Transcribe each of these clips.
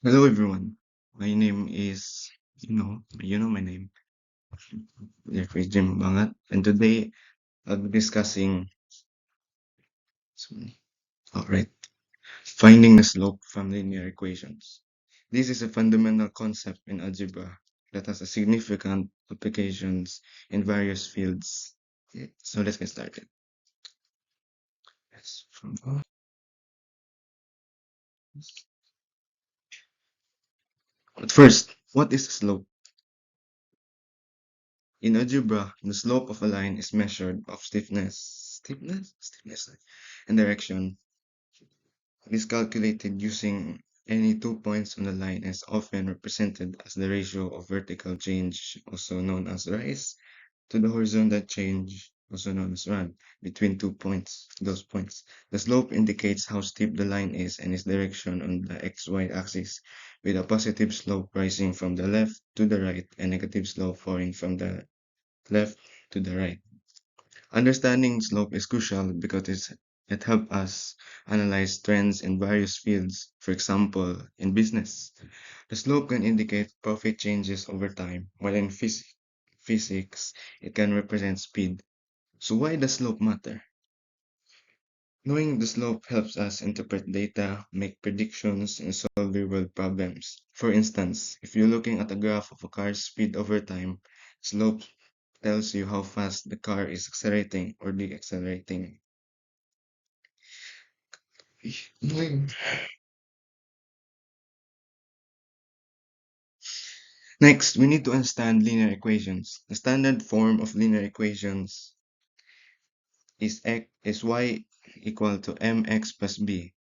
Hello everyone. My name is you know my name, Jeffrey Jim Bangat, and today I'll be discussing all right, finding the slope from linear equations. This is a fundamental concept in algebra that has a significant applications in various fields. So let's get started. Yes, But first, what is a slope? In algebra, the slope of a line is measured of stiffness, and direction. It is calculated using any 2 points on the line and is often represented as the ratio of vertical change, also known as rise, to the horizontal change, also known as run, between 2 points, those points. The slope indicates how steep the line is and its direction on the xy axis, with a positive slope rising from the left to the right and negative slope falling from the left to the right. Understanding slope is crucial because it helps us analyze trends in various fields. For example, in business, the slope can indicate profit changes over time, while in physics, it can represent speed. So why does slope matter? Knowing the slope helps us interpret data, make predictions, and solve real-world problems. For instance, if you're looking at a graph of a car's speed over time, slope tells you how fast the car is accelerating or deaccelerating. Next, we need to understand linear equations. The standard form of linear equations is y equal to mx plus b.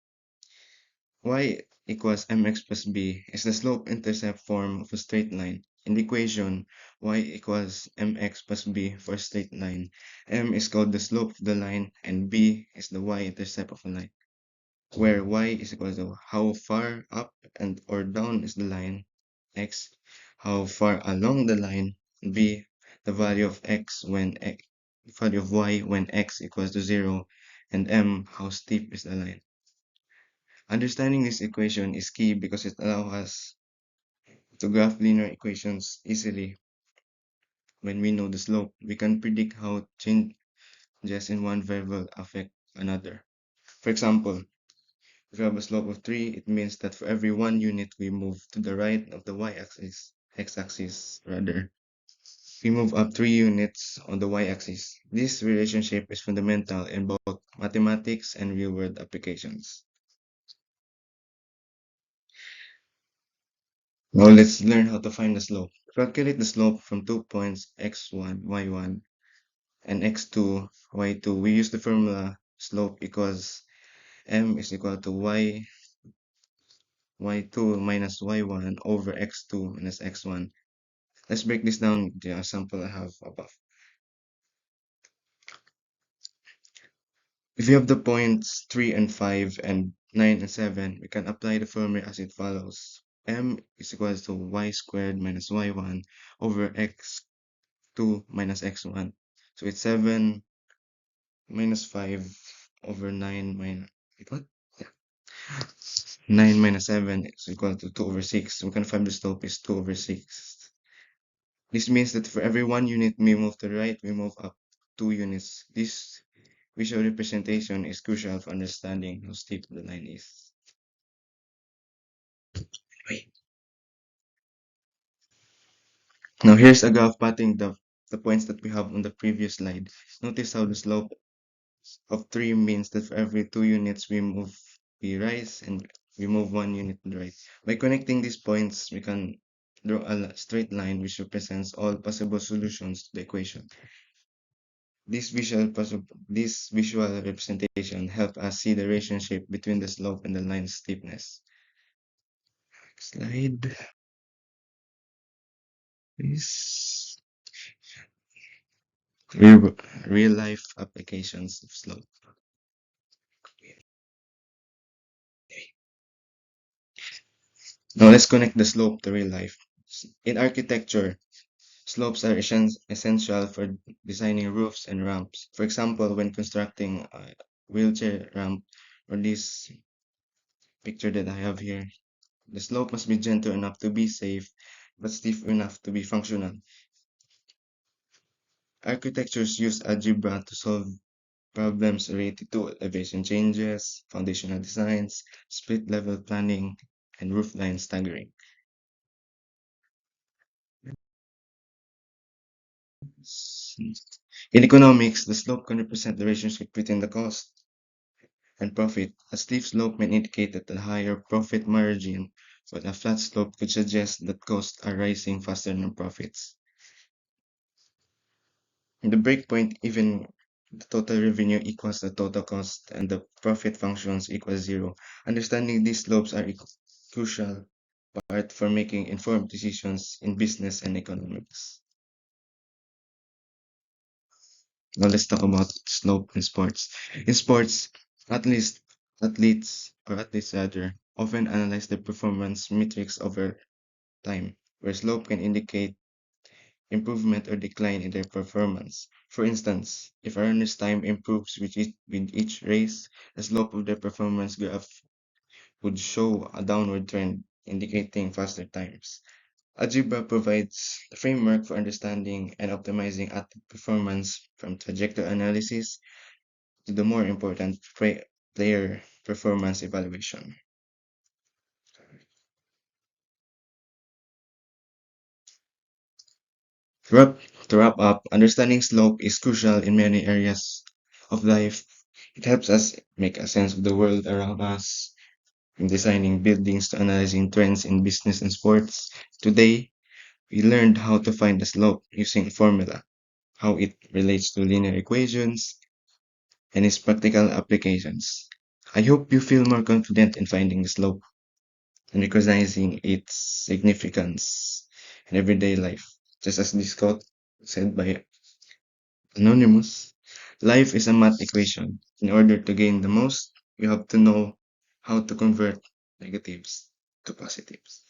Y equals mx plus b is the slope-intercept form of a straight line. In the equation, y equals mx plus b for a straight line. M is called the slope of the line and b is the y-intercept of a line, where y is equal to how far up and or down is the line, x how far along the line, b the value of value of y when x equals to 0, and m how steep is the line. Understanding this equation is key because it allows us to graph linear equations easily. When we know the slope, we can predict how changes in one variable affect another. For example, if we have a slope of 3, it means that for every 1 unit we move to the right of the y-axis, x-axis rather, we move up 3 units on the y-axis. This relationship is fundamental in both mathematics and real-world applications. Now let's learn how to find the slope. Calculate the slope from 2 points x1, y1, and x2, y2. We use the formula slope equals m is equal to y2 minus y1 over x2 minus x1. Let's break this down into the example I have above. If you have the points 3 and 5 and 9 and 7, we can apply the formula as it follows. M is equal to y squared minus y1 over x2 minus x1. So it's 7 minus 5 over 9 minus, wait, what? Yeah. 9 minus 7 is equal to 2 over 6. We can find the slope is 2 over 6. This means that for every 1 unit we move to the right, we move up 2 units. This visual representation is crucial for understanding how steep the line is. Wait. Now here's a graph plotting the points that we have on the previous slide. Notice how the slope of 3 means that for every 2 units we rise and we move 1 unit to the right. By connecting these points, we can draw a straight line which represents all possible solutions to the equation. This visual representation helps us see the relationship between the slope and the line's steepness. Slide, please. Real, real life applications of slope. Now let's connect the slope to real life. In architecture, slopes are essential for designing roofs and ramps. For example, when constructing a wheelchair ramp, or this picture that I have here, The slope must be gentle enough to be safe, but stiff enough to be functional. Architectures use algebra to solve problems related to elevation changes, foundational designs, split level planning, and roof line staggering. In economics, the slope can represent the relationship between the cost and profit. A steep slope may indicate that a higher profit margin, but a flat slope could suggest that costs are rising faster than profits. In the breakpoint, even the total revenue equals the total cost and the profit functions equals zero. Understanding these slopes are crucial part for making informed decisions in business and economics. Now let's talk about slope in sports. In sports, athletes, athletes rather, often analyze their performance metrics over time, where slope can indicate improvement or decline in their performance. For instance, if a runner's time improves with each race, the slope of their performance graph would show a downward trend, indicating faster times. Algebra provides a framework for understanding and optimizing athlete performance from trajectory analysis to the more important player performance evaluation. To wrap, to wrap up, understanding slope is crucial in many areas of life. It helps us make a sense of the world around us, from designing buildings to analyzing trends in business and sports. Today, we learned how to find the slope using a formula, how it relates to linear equations, and its practical applications. I hope you feel more confident in finding the slope and recognizing its significance in everyday life. Just as this quote said by Anonymous, life is a math equation. In order to gain the most, you have to know how to convert negatives to positives.